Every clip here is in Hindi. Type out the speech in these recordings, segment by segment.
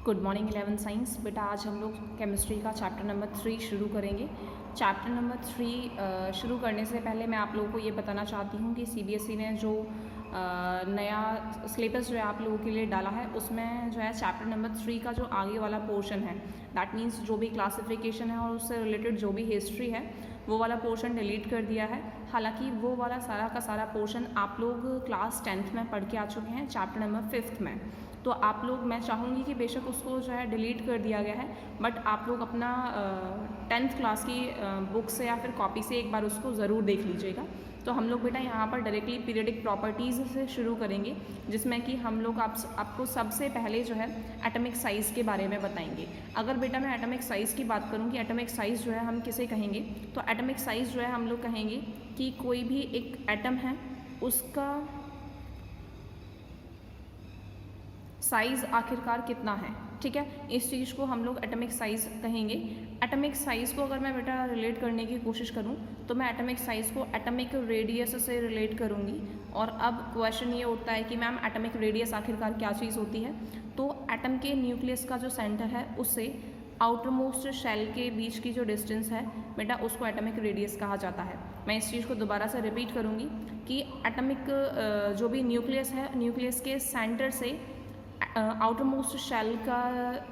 Good morning 11 science. बेटा आज हम लोग केमिस्ट्री का चैप्टर नंबर 3 शुरू करेंगे। चैप्टर नंबर 3 शुरू करने से पहले मैं आप लोगों को ये बताना चाहती हूँ कि सीबीएसई ने जो नया सिलेबस जो है आप लोगों के लिए डाला है उसमें जो है चैप्टर नंबर 3 का जो आगे वाला पोर्शन है, दैट मीन्स जो भी क्लासिफिकेशन है और उससे रिलेटेड जो भी हिस्ट्री है वो वाला पोर्शन डिलीट कर दिया है। हालांकि वो वाला सारा का सारा पोर्शन आप लोग क्लास 10th में पढ़ के आ चुके हैं चैप्टर नंबर 5th में। तो आप लोग, मैं चाहूँगी कि बेशक उसको जो है डिलीट कर दिया गया है, बट आप लोग अपना 10th क्लास की बुक से या फिर कॉपी से एक बार उसको ज़रूर देख लीजिएगा। तो हम लोग बेटा यहाँ पर डायरेक्टली पीरियडिक प्रॉपर्टीज़ से शुरू करेंगे, जिसमें कि हम लोग आपको सबसे पहले जो है एटॉमिक साइज़ के बारे में बताएंगे। अगर बेटा मैं एटॉमिक साइज़ की बात करूँ कि एटॉमिक साइज़ जो है हम किसे कहेंगे, तो एटॉमिक साइज़ जो है हम लोग कहेंगे कि कोई भी एक एटम है उसका साइज़ आखिरकार कितना है। ठीक है, इस चीज़ को हम लोग एटॉमिक साइज़ कहेंगे। एटॉमिक साइज़ को अगर मैं बेटा रिलेट करने की कोशिश करूं तो मैं एटॉमिक साइज़ को एटॉमिक रेडियस से रिलेट करूंगी। और अब क्वेश्चन ये उठता है कि मैम एटॉमिक रेडियस आखिरकार क्या चीज़ होती है। तो एटम के न्यूक्लियस का जो सेंटर है उससे आउटर मोस्ट शेल के बीच की जो डिस्टेंस है बेटा उसको एटॉमिक रेडियस कहा जाता है। मैं इस चीज़ को दोबारा से रिपीट करूँगी कि एटॉमिक जो भी न्यूक्लियस है, न्यूक्लियस के सेंटर से आउटर मोस्ट शेल का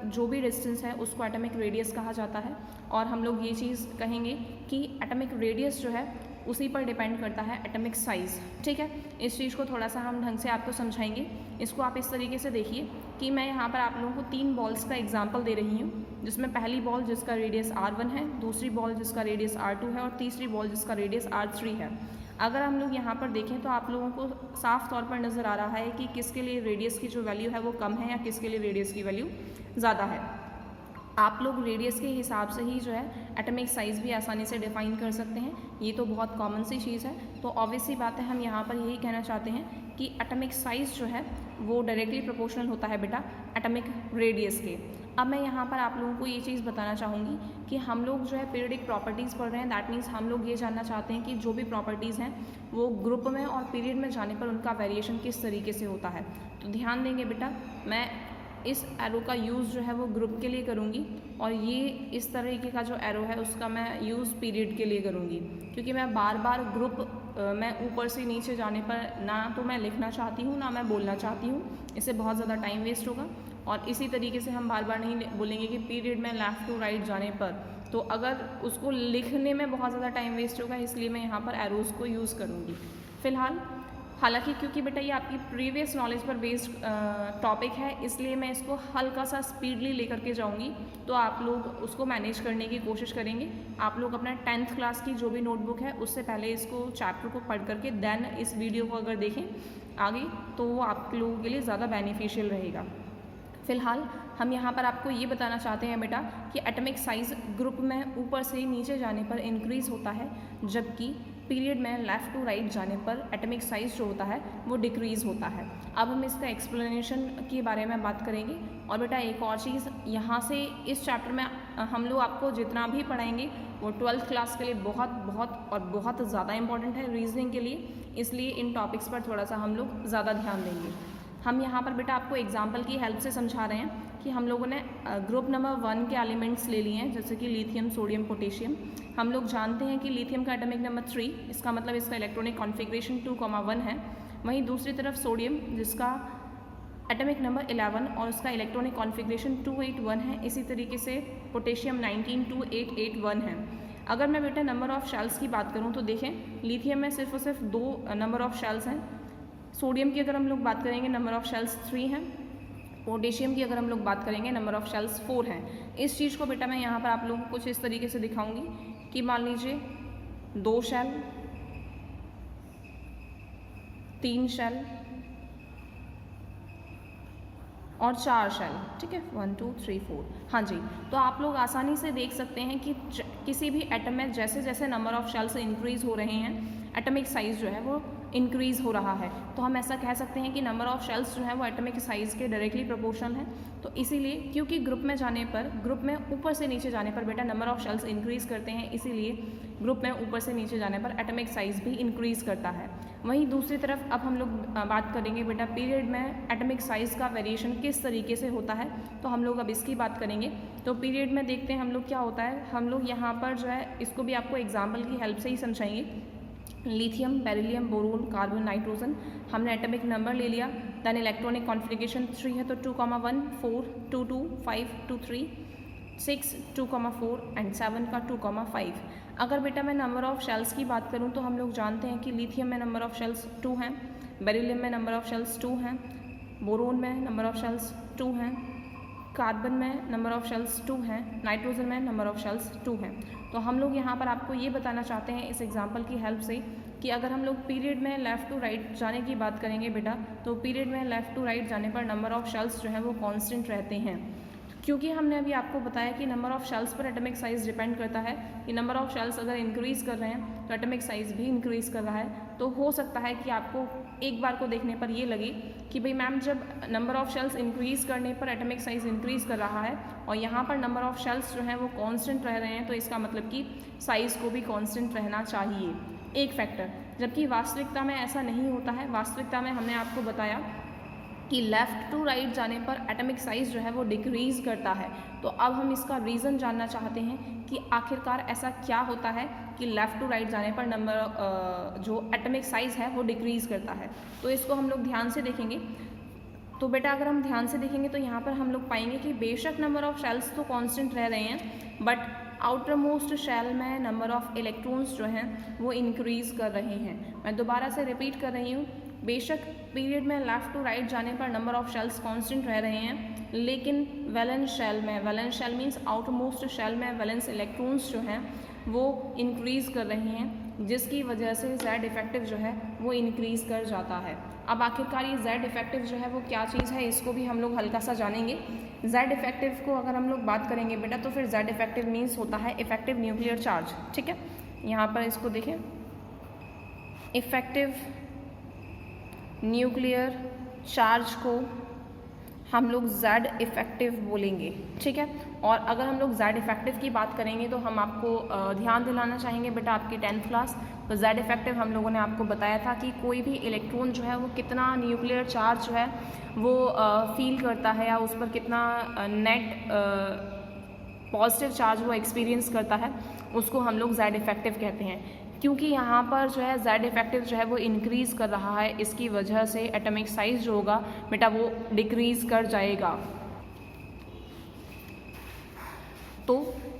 जो भी डिस्टेंस है उसको एटॉमिक रेडियस कहा जाता है। और हम लोग ये चीज़ कहेंगे कि एटॉमिक रेडियस जो है उसी पर डिपेंड करता है एटॉमिक साइज़। ठीक है, इस चीज़ को थोड़ा सा हम ढंग से आपको समझाएंगे। इसको आप इस तरीके से देखिए कि मैं यहाँ पर आप लोगों को 3 बॉल्स का एग्जाम्पल दे रही हूँ, जिसमें पहली बॉल जिसका रेडियस R1 है, दूसरी बॉल जिसका रेडियस R2 है और तीसरी बॉल जिसका रेडियस R3 है। अगर हम लोग यहाँ पर देखें तो आप लोगों को साफ तौर पर नज़र आ रहा है कि किसके लिए रेडियस की जो वैल्यू है वो कम है या किसके लिए रेडियस की वैल्यू ज़्यादा है। आप लोग रेडियस के हिसाब से ही जो है एटॉमिक साइज़ भी आसानी से डिफाइन कर सकते हैं। ये तो बहुत कॉमन सी चीज़ है। तो ऑब्वियस सी बात है, हम यहाँ पर यही कहना चाहते हैं कि एटॉमिक साइज़ जो है वो डायरेक्टली प्रोपोर्शनल होता है बेटा एटॉमिक रेडियस के। अब मैं यहाँ पर आप लोगों को ये चीज़ बताना चाहूँगी कि हम लोग जो है पीरियडिक प्रॉपर्टीज़ पढ़ रहे हैं, दैट मीन्स हम लोग ये जानना चाहते हैं कि जो भी प्रॉपर्टीज़ हैं वो ग्रुप में और पीरियड में जाने पर उनका वेरिएशन किस तरीके से होता है। तो ध्यान देंगे बेटा, मैं इस एरो का यूज़ जो है वो ग्रुप के लिए करूँगी और ये इस तरीके का जो एरो है उसका मैं यूज़ पीरियड के लिए करूँगी, क्योंकि मैं बार बार ग्रुप मैं ऊपर से नीचे जाने पर ना तो मैं लिखना चाहती हूँ ना मैं बोलना चाहती हूँ, इससे बहुत ज़्यादा टाइम वेस्ट होगा। और इसी तरीके से हम बार बार नहीं बोलेंगे कि पीरियड में लेफ़्ट टू राइट जाने पर, तो अगर उसको लिखने में बहुत ज़्यादा टाइम वेस्ट होगा, इसलिए मैं यहाँ पर एरोज़ को यूज़ करूँगी फ़िलहाल। हालांकि क्योंकि बेटा ये आपकी प्रीवियस नॉलेज पर बेस्ड टॉपिक है, इसलिए मैं इसको हल्का सा स्पीडली लेकर के जाऊंगी, तो आप लोग उसको मैनेज करने की कोशिश करेंगे। आप लोग अपना 10th क्लास की जो भी नोटबुक है उससे पहले इसको चैप्टर को पढ़ करके देन इस वीडियो को अगर देखें आगे तो वो आप लोगों के लिए ज़्यादा बेनिफिशियल रहेगा। फ़िलहाल हम यहाँ पर आपको ये बताना चाहते हैं बेटा कि एटॉमिक साइज़ ग्रुप में ऊपर से नीचे जाने पर इंक्रीज़ होता है, जबकि पीरियड में लेफ़्ट टू राइट जाने पर एटॉमिक साइज़ जो होता है वो डिक्रीज़ होता है। अब हम इसका एक्सप्लेनेशन के बारे में बात करेंगे। और बेटा एक और चीज़ यहाँ से इस चैप्टर में हम लोग आपको जितना भी पढ़ाएंगे वो 12th क्लास के लिए बहुत बहुत और बहुत ज़्यादा इंपॉर्टेंट है रीजनिंग के लिए, इसलिए इन टॉपिक्स पर थोड़ा सा हम लोग ज़्यादा ध्यान देंगे। हम यहाँ पर बेटा आपको एग्जाम्पल की हेल्प से समझा रहे हैं कि हम लोगों ने ग्रुप नंबर 1 के एलिमेंट्स ले लिए हैं, जैसे कि लिथियम, सोडियम, पोटेशियम। हम लोग जानते हैं कि लिथियम का एटॉमिक नंबर 3, इसका मतलब इसका इलेक्ट्रॉनिक कॉन्फ़िगरेशन 2,1 है। वहीं दूसरी तरफ सोडियम जिसका एटॉमिक नंबर 11 और उसका इलेक्ट्रॉनिक कॉन्फ़िगरेशन 281 है। इसी तरीके से पोटेशियम 192881 है। अगर मैं बेटा नंबर ऑफ़ शेल्स की बात करूँ तो देखें लिथियम में सिर्फ और सिर्फ 2 नंबर ऑफ़ शेल्स हैं। सोडियम की अगर हम लोग बात करेंगे नंबर ऑफ़ शेल्स 3 हैं। पोटेशियम की अगर हम लोग बात करेंगे नंबर ऑफ़ शेल्स 4 हैं। इस चीज़ को बेटा मैं यहाँ पर आप लोगों को कुछ इस तरीके से दिखाऊंगी कि मान लीजिए 2 शेल, 3 शेल और 4 शेल। ठीक है, 1 2 3 4। हाँ जी, तो आप लोग आसानी से देख सकते हैं कि किसी भी एटम में जैसे जैसे नंबर ऑफ़ शेल्स इंक्रीज़ हो रहे हैं एटॉमिक साइज़ जो है वो इंक्रीज़ हो रहा है। तो हम ऐसा कह सकते हैं कि नंबर ऑफ़ शेल्स जो है वो एटॉमिक साइज़ के डायरेक्टली प्रोपोर्शनल है। तो इसीलिए क्योंकि ग्रुप में जाने पर, ग्रुप में ऊपर से नीचे जाने पर बेटा नंबर ऑफ़ शेल्स इंक्रीज़ करते हैं, इसीलिए ग्रुप में ऊपर से नीचे जाने पर एटॉमिक साइज़ भी इंक्रीज़ करता है। वहीं दूसरी तरफ अब हम लोग बात करेंगे बेटा पीरियड में एटॉमिक साइज़ का वेरिएशन किस तरीके से होता है, तो हम लोग अब इसकी बात करेंगे। तो पीरियड में देखते हैं हम लोग क्या होता है। हम लोग यहाँ पर जो है इसको भी आपको एग्जाम्पल की हेल्प से ही समझाएंगे। Lithium, beryllium, boron, carbon, nitrogen, हमने एटॉमिक नंबर ले लिया। देन इलेक्ट्रॉनिक कॉन्फ़िगरेशन 3 है तो 2,1, 4, 2, 2, 5, 2, 3, 6, 2,4 एंड 7 का 2,5। अगर बेटा मैं नंबर ऑफ़ शेल्स की बात करूं तो हम लोग जानते हैं कि लिथियम में नंबर ऑफ़ शेल्स 2 हैं, बेरिलियम में नंबर ऑफ़ शेल्स 2 हैं, बोरोन में नंबर ऑफ़ शेल्स 2 हैं, कार्बन में नंबर ऑफ़ शेल्स 2 हैं, नाइट्रोजन में नंबर ऑफ़ शेल्स 2 हैं। तो हम लोग यहाँ पर आपको ये बताना चाहते हैं इस एग्जांपल की हेल्प से कि अगर हम लोग पीरियड में लेफ़्ट टू राइट जाने की बात करेंगे बेटा, तो पीरियड में लेफ़्ट टू राइट जाने पर नंबर ऑफ़ शेल्स जो है वो कांस्टेंट रहते हैं। क्योंकि हमने अभी आपको बताया कि नंबर ऑफ़ शेल्स पर एटॉमिक साइज़ डिपेंड करता है कि नंबर ऑफ़ शेल्स अगर इंक्रीज़ कर रहे हैं तो एटॉमिक साइज़ भी इंक्रीज़ कर रहा है। तो हो सकता है कि आपको एक बार को देखने पर ये लगे कि भाई मैम जब नंबर ऑफ़ शेल्स इंक्रीज़ करने पर एटॉमिक साइज़ इंक्रीज़ कर रहा है और यहाँ पर नंबर ऑफ़ शेल्स जो हैं वो कांस्टेंट रह रहे हैं, तो इसका मतलब कि साइज़ को भी कांस्टेंट रहना चाहिए, एक फैक्टर। जबकि वास्तविकता में ऐसा नहीं होता है। वास्तविकता में हमने आपको बताया कि लेफ़्ट टू राइट जाने पर एटॉमिक साइज़ जो है वो डिक्रीज़ करता है। तो अब हम इसका रीज़न जानना चाहते हैं कि आखिरकार ऐसा क्या होता है कि लेफ़्ट टू राइट जाने पर नंबर जो एटॉमिक साइज़ है वो डिक्रीज़ करता है। तो इसको हम लोग ध्यान से देखेंगे। तो बेटा अगर हम ध्यान से देखेंगे तो यहाँ पर हम लोग पाएंगे कि बेशक नंबर ऑफ़ शेल्स तो कांस्टेंट रह रहे हैं, बट आउटर मोस्ट शेल में नंबर ऑफ़ इलेक्ट्रॉन्स जो हैं वो इंक्रीज़ कर रहे हैं। मैं दोबारा से रिपीट कर रही हूँ, बेशक पीरियड में लेफ़्ट टू राइट जाने पर नंबर ऑफ़ शेल्स कांस्टेंट रह रहे हैं, लेकिन वैलेंस शेल में, valence shell means outer most shell में वैलेंस इलेक्ट्रॉन्स जो हैं वो इंक्रीज़ कर रहे हैं, जिसकी वजह से Z इफेक्टिव जो है वो इंक्रीज़ कर जाता है। अब आखिरकार ये Z इफेक्टिव जो है वो क्या चीज़ है, इसको भी हम लोग हल्का सा जानेंगे। Z इफेक्टिव को अगर हम लोग बात करेंगे बेटा तो फिर Z इफेक्टिव मीन्स होता है इफेक्टिव न्यूक्लियर चार्ज। ठीक है, यहाँ पर इसको देखें, इफेक्टिव न्यूक्लियर चार्ज को हम लोग Z इफेक्टिव बोलेंगे। ठीक है, और अगर हम लोग Z इफेक्टिव की बात करेंगे तो हम आपको ध्यान दिलाना चाहेंगे बेटा आपकी 10th क्लास। तो Z इफेक्टिव हम लोगों ने आपको बताया था कि कोई भी इलेक्ट्रॉन जो है वो कितना न्यूक्लियर चार्ज जो है वो फील करता है या उस पर कितना नेट पॉजिटिव चार्ज वो एक्सपीरियंस करता है, उसको हम लोग Z इफेक्टिव कहते हैं। क्योंकि यहाँ पर जो है Z इफेक्टिव जो है वो इंक्रीज़ कर रहा है, इसकी वजह से एटॉमिक साइज़ जो होगा बेटा वो डिक्रीज़ कर जाएगा। तो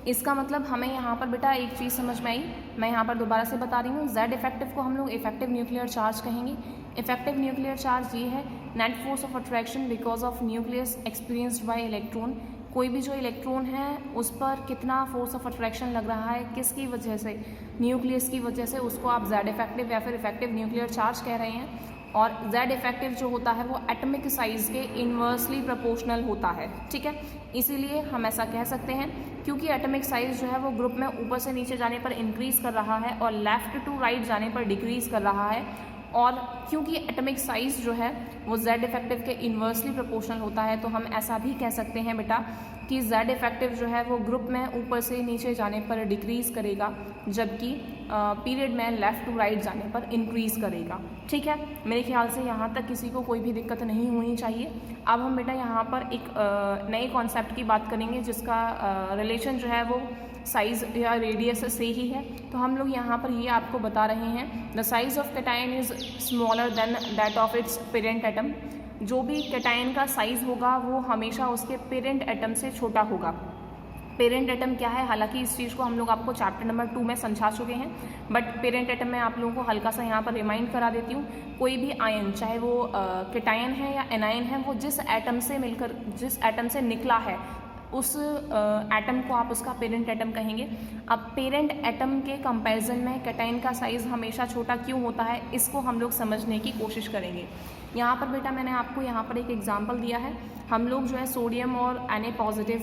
इसका मतलब हमें यहाँ पर बेटा एक चीज़ समझ में आई, मैं यहाँ पर दोबारा से बता रही हूँ। Z इफेक्टिव को हम लोग इफेक्टिव न्यूक्लियर चार्ज कहेंगे। इफेक्टिव न्यूक्लियर चार्ज ये है net force of attraction because of nucleus experienced bye electron. कोई भी जो इलेक्ट्रॉन है उस पर कितना फोर्स ऑफ अट्रैक्शन लग रहा है, किसकी वजह से, न्यूक्लियस की वजह से, उसको आप Z इफेक्टिव या फिर इफेक्टिव न्यूक्लियर चार्ज कह रहे हैं। और Z इफेक्टिव जो होता है वो एटॉमिक साइज़ के इन्वर्सली प्रोपोर्शनल होता है। ठीक है, इसीलिए हम ऐसा कह सकते हैं क्योंकि एटॉमिक साइज़ जो है वो ग्रुप में ऊपर से नीचे जाने पर इंक्रीज़ कर रहा है और लेफ़्ट टू राइट जाने पर डिक्रीज़ कर रहा है, और क्योंकि एटॉमिक साइज़ जो है वो Z इफेक्टिव के इन्वर्सली प्रोपोर्शनल होता है, तो हम ऐसा भी कह सकते हैं बेटा कि Z इफेक्टिव जो है वो ग्रुप में ऊपर से नीचे जाने पर डिक्रीज़ करेगा, जबकि पीरियड में लेफ़्ट टू राइट जाने पर इंक्रीज़ करेगा। ठीक है, मेरे ख्याल से यहाँ तक किसी को कोई भी दिक्कत नहीं होनी चाहिए। अब हम बेटा यहाँ पर एक नए कॉन्सेप्ट की बात करेंगे जिसका रिलेशन जो है वो साइज़ या रेडियस से ही है। तो हम लोग यहाँ पर ये आपको बता रहे हैं, the size of cation is smaller than that of its parent atom. जो भी कैटायन का साइज़ होगा वो हमेशा उसके पेरेंट एटम से छोटा होगा। पेरेंट एटम क्या है, हालांकि इस चीज़ को हम लोग आपको चैप्टर नंबर 2 में समझा चुके हैं, बट पेरेंट एटम में आप लोगों को हल्का सा यहाँ पर रिमाइंड करा देती हूँ। कोई भी आयन, चाहे वो कैटायन है या एनायन है, वो जिस एटम से मिलकर, जिस एटम से निकला है, उस एटम को आप उसका पेरेंट एटम कहेंगे। अब पेरेंट एटम के कंपैरिजन में कैटायन का साइज़ हमेशा छोटा क्यों होता है, इसको हम लोग समझने की कोशिश करेंगे। यहाँ पर बेटा मैंने आपको यहाँ पर एक एग्जांपल दिया है। हम लोग जो है सोडियम और Na पॉजिटिव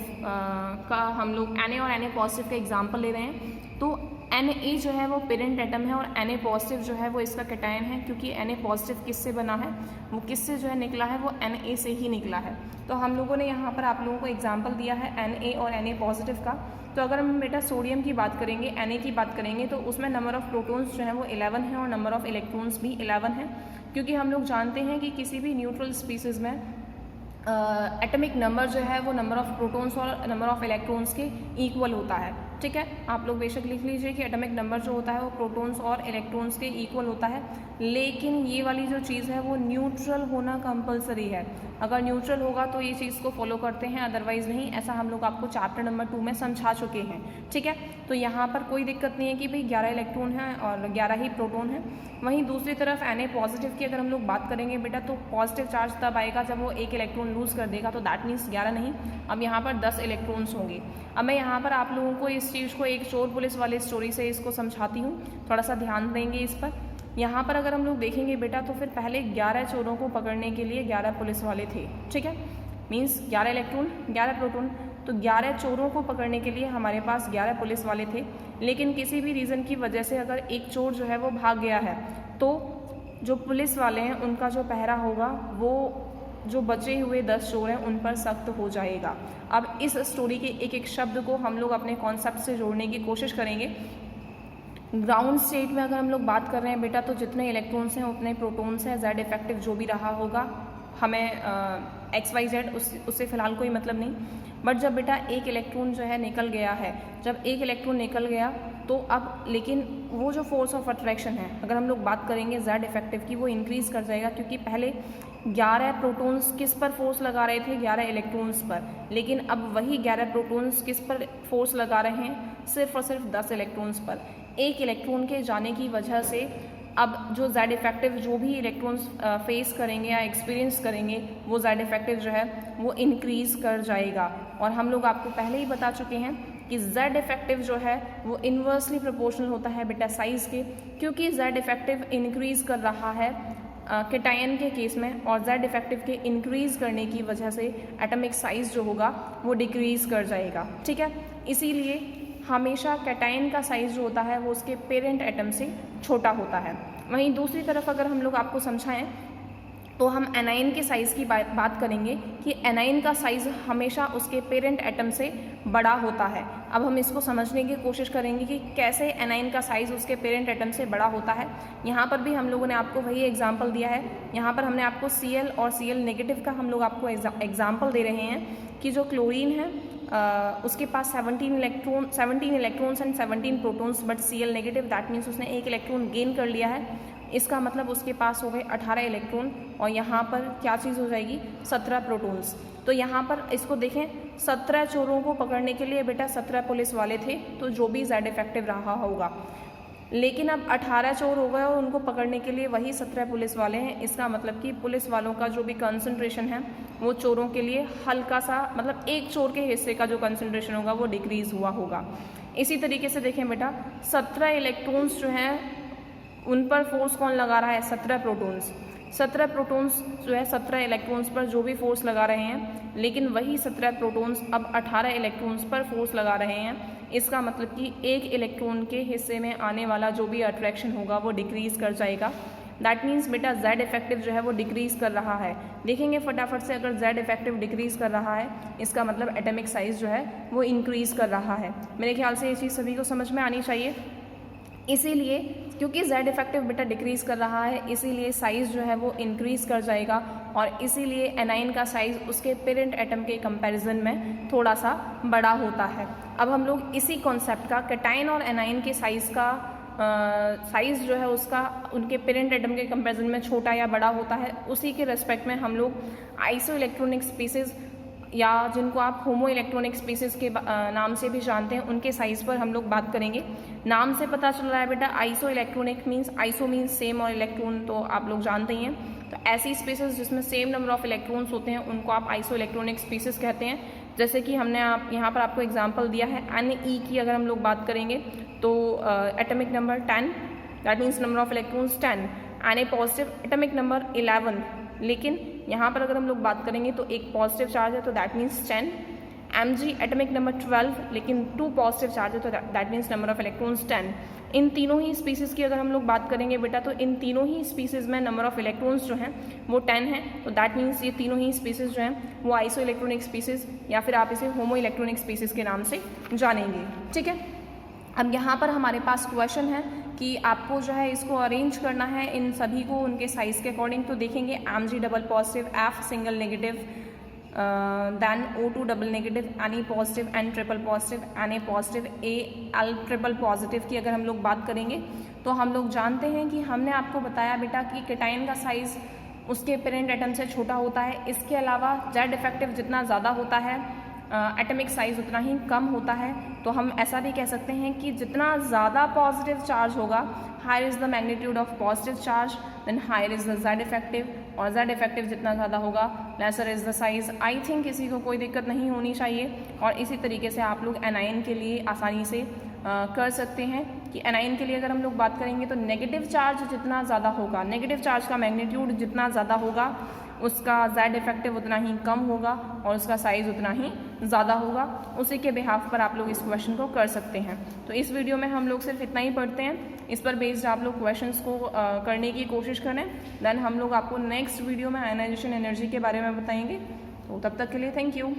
का, हम लोग Na और Na पॉजिटिव का एग्जांपल ले रहे हैं। तो Na जो है वो पेरेंट एटम है और Na पॉजिटिव जो है वो इसका कैटायन है, क्योंकि Na पॉजिटिव किससे बना है, वो किससे जो है निकला है, वो Na से ही निकला है। तो हम लोगों ने यहाँ पर आप लोगों को एग्जाम्पल दिया है Na और Na पॉजिटिव का। तो अगर हम बेटा सोडियम की बात करेंगे, Na की बात करेंगे, तो उसमें नंबर ऑफ़ प्रोटॉन्स जो है वो 11 है और नंबर ऑफ़ इलेक्ट्रॉन्स भी 11 है, क्योंकि हम लोग जानते हैं कि किसी भी न्यूट्रल स्पीसीज़ में एटॉमिक नंबर जो है वो नंबर ऑफ़ प्रोटॉन्स और नंबर ऑफ़ इलेक्ट्रॉन्स के इक्वल होता है। ठीक है, आप लोग बेशक लिख लीजिए कि एटॉमिक नंबर जो होता है वो प्रोटॉन्स और इलेक्ट्रॉन्स के इक्वल होता है, लेकिन ये वाली जो चीज़ है वो न्यूट्रल होना कंपलसरी है। अगर न्यूट्रल होगा तो ये चीज़ को फॉलो करते हैं, अदरवाइज़ नहीं। ऐसा हम लोग आपको चैप्टर नंबर 2 में समझा चुके हैं। ठीक है, तो यहाँ पर कोई दिक्कत नहीं है कि भाई 11 इलेक्ट्रॉन हैं और 11 ही प्रोटॉन हैं। वहीं दूसरी तरफ Na पॉजिटिव की अगर हम लोग बात करेंगे बेटा, तो पॉजिटिव चार्ज तब आएगा जब वो एक इलेक्ट्रॉन लूज़ कर देगा, तो दैट मीन्स 11 नहीं, अब यहाँ पर 10 इलेक्ट्रॉन्स होंगे। अब मैं यहाँ पर आप लोगों को इस चीज़ को एक चोर पुलिस वाली स्टोरी से इसको समझाती हूँ, थोड़ा सा ध्यान देंगे इस पर। यहाँ पर अगर हम लोग देखेंगे बेटा, तो फिर पहले 11 चोरों को पकड़ने के लिए 11 पुलिस वाले थे। ठीक है, मीन्स 11 इलेक्ट्रॉन 11 प्रोटॉन, तो 11 चोरों को पकड़ने के लिए हमारे पास 11 पुलिस वाले थे। लेकिन किसी भी रीज़न की वजह से अगर एक चोर जो है वो भाग गया है, तो जो पुलिस वाले हैं उनका जो पहरा होगा वो जो बचे हुए 10 चोर हैं उन पर सख्त हो जाएगा। अब इस स्टोरी के एक एक शब्द को हम लोग अपने कॉन्सेप्ट से जोड़ने की कोशिश करेंगे। ग्राउंड स्टेट में अगर हम लोग बात कर रहे हैं बेटा, तो जितने इलेक्ट्रॉन्स हैं उतने प्रोटॉन्स हैं। Z इफेक्टिव जो भी रहा होगा, हमें XYZ उससे फ़िलहाल कोई मतलब नहीं। बट जब बेटा एक इलेक्ट्रॉन जो है निकल गया है, जब एक इलेक्ट्रॉन निकल गया तो अब लेकिन वो जो फोर्स ऑफ अट्रैक्शन है, अगर हम लोग बात करेंगे Z इफेक्टिव की, वो इंक्रीज़ कर जाएगा, क्योंकि पहले 11 प्रोटॉन्स किस पर फोर्स लगा रहे थे, 11 इलेक्ट्रॉन्स पर, लेकिन अब वही 11 प्रोटॉन्स किस पर फोर्स लगा रहे हैं, सिर्फ और सिर्फ 10 इलेक्ट्रॉन्स पर। एक इलेक्ट्रॉन के जाने की वजह से अब जो Z इफेक्टिव जो भी इलेक्ट्रॉन्स फेस करेंगे या एक्सपीरियंस करेंगे, वो Z इफेक्टिव जो है वो इंक्रीज़ कर जाएगा। और हम लोग आपको पहले ही बता चुके हैं कि Z इफेक्टिव जो है वो इन्वर्सली प्रोपोर्शनल होता है बेटा साइज़ के, क्योंकि Z इफेक्टिव इंक्रीज़ कर रहा है कैटायन के केस में, और Z इफेक्टिव के इंक्रीज़ करने की वजह से एटॉमिक साइज़ जो होगा वो डिक्रीज़ कर जाएगा। ठीक है, इसीलिए हमेशा कैटायन का साइज़ जो होता है वो उसके पेरेंट एटम से छोटा होता है। वहीं दूसरी तरफ अगर हम लोग आपको समझाएं तो हम एनाइन के साइज़ की बात करेंगे कि एनाइन का साइज़ हमेशा उसके पेरेंट एटम से बड़ा होता है। अब हम इसको समझने की कोशिश करेंगे कि कैसे एनाइन का साइज़ उसके पेरेंट एटम से बड़ा होता है। यहाँ पर भी हम लोगों ने आपको वही एग्जाम्पल दिया है। यहाँ पर हमने आपको Cl और Cl नेगेटिव का हम लोग आपको एग्जाम्पल दे रहे हैं कि जो क्लोरीन है उसके पास 17 electrons and 17 protons, but Cl negative, that means उसने एक इलेक्ट्रॉन गेन कर लिया है। इसका मतलब उसके पास हो गए 18 इलेक्ट्रॉन, और यहाँ पर क्या चीज़ हो जाएगी, 17 प्रोटॉन्स। तो यहाँ पर इसको देखें, 17 चोरों को पकड़ने के लिए बेटा 17 पुलिस वाले थे, तो जो भी Z इफेक्टिव रहा होगा। लेकिन अब 18 चोर हो गए और उनको पकड़ने के लिए वही 17 पुलिस वाले हैं। इसका मतलब कि पुलिस वालों का जो भी कंसंट्रेशन है वो चोरों के लिए हल्का सा, मतलब एक चोर के हिस्से का जो कंसंट्रेशन होगा वो डिक्रीज़ हुआ होगा। इसी तरीके से देखें बेटा, 17 इलेक्ट्रॉन्स जो हैं उन पर फोर्स कौन लगा रहा है, 17 प्रोटॉन्स। 17 प्रोटॉन्स जो है 17 इलेक्ट्रॉन्स पर जो भी फोर्स लगा रहे हैं, लेकिन वही 17 प्रोटॉन्स अब 18 इलेक्ट्रॉन्स पर फोर्स लगा रहे हैं। इसका मतलब कि एक इलेक्ट्रॉन के हिस्से में आने वाला जो भी अट्रैक्शन होगा वो डिक्रीज़ कर जाएगा। दैट मीन्स बेटा Z इफेक्टिव जो है वो डिक्रीज़ कर रहा है। देखेंगे फटाफट से, अगर Z इफेक्टिव डिक्रीज़ कर रहा है इसका मतलब एटॉमिक साइज़ जो है वो इंक्रीज़ कर रहा है। मेरे ख्याल से ये चीज़ सभी को समझ में आनी चाहिए। इसीलिए क्योंकि Z इफेक्टिव बेटा डिक्रीज़ कर रहा है, इसीलिए साइज़ जो है वो इंक्रीज़ कर जाएगा, और इसीलिए एनाइन का साइज़ उसके पेरेंट एटम के कंपैरिजन में थोड़ा सा बड़ा होता है। अब हम लोग इसी कॉन्सेप्ट का कैटायन और एनाइन के साइज़ का साइज़ जो है उसका उनके पेरेंट एटम के कंपैरिजन में छोटा या बड़ा होता है, उसी के रेस्पेक्ट में हम लोग आइसो इलेक्ट्रॉनिक स्पीसीज़ या जिनको आप होमो इलेक्ट्रॉनिक स्पीसीज़ के नाम से भी जानते हैं, उनके साइज़ पर हम लोग बात करेंगे। नाम से पता चल रहा है बेटा, iso electronic means, iso means same और इलेक्ट्रॉन तो आप लोग जानते ही हैं। तो ऐसी स्पीसीज़ जिसमें सेम नंबर ऑफ इलेक्ट्रॉन्स होते हैं उनको आप आइसो इलेक्ट्रॉनिक स्पीसीज़ कहते हैं। जैसे कि हमने यहाँ पर आपको एग्जाम्पल दिया है Ne की अगर हम लोग बात करेंगे तो atomic number 10, that means number of electrons 10। Na positive, atomic number 11, लेकिन यहाँ पर अगर हम लोग बात करेंगे तो एक पॉजिटिव चार्ज है तो that means 10। Mg atomic number 12, लेकिन 2 पॉजिटिव चार्ज है, तो that means number of electrons 10। इन तीनों ही स्पीसीज़ की अगर हम लोग बात करेंगे बेटा, तो इन तीनों ही स्पीसीज़ में नंबर ऑफ इलेक्ट्रॉन्स जो हैं वो 10 है, तो दैट मीन्स ये तीनों ही स्पीसीज़ जो हैं वो आइसो इलेक्ट्रॉनिक स्पीसीज़ या फिर आप इसे होमो इलेक्ट्रॉनिक स्पीसीज़ के नाम से जानेंगे। ठीक है, अब यहाँ पर हमारे पास क्वेश्चन है कि आपको जो है इसको अरेंज करना है इन सभी को उनके साइज़ के अकॉर्डिंग। तो देखेंगे Mg double positive, F single negative, then O2 double negative, Na positive, N triple positive, Na positive, Al triple positive की अगर हम लोग बात करेंगे तो हम लोग जानते हैं कि हमने आपको बताया बेटा कि केटाइन का साइज़ उसके पेरेंट एटम से छोटा होता है। इसके अलावा जेड इफेक्टिव जितना ज़्यादा होता है एटॉमिक साइज़ उतना ही कम होता है। तो हम ऐसा भी कह सकते हैं कि जितना ज़्यादा पॉजिटिव चार्ज होगा, higher is the magnitude of positive charge, then higher is the Z effective, और जेड इफेक्टिव जितना ज़्यादा होगा lesser is the size. I think किसी को कोई दिक्कत नहीं होनी चाहिए। और इसी तरीके से आप लोग एनाइन के लिए आसानी से कर सकते हैं कि एनाइन के लिए अगर हम लोग बात करेंगे तो नेगेटिव चार्ज जितना ज़्यादा होगा, नेगेटिव चार्ज का मैग्नीट्यूड जितना ज़्यादा होगा, उसका जेड इफेक्टिव उतना ही कम होगा और उसका साइज़ उतना ही ज़्यादा होगा। उसी के बिहाफ पर आप लोग इस क्वेश्चन को कर सकते हैं। तो इस वीडियो में हम लोग सिर्फ इतना ही पढ़ते हैं, इस पर बेस्ड आप लोग क्वेश्चंस को करने की कोशिश करें। देन हम लोग आपको नेक्स्ट वीडियो में आयनाइजेशन एनर्जी के बारे में बताएंगे। तो तब तक के लिए थैंक यू।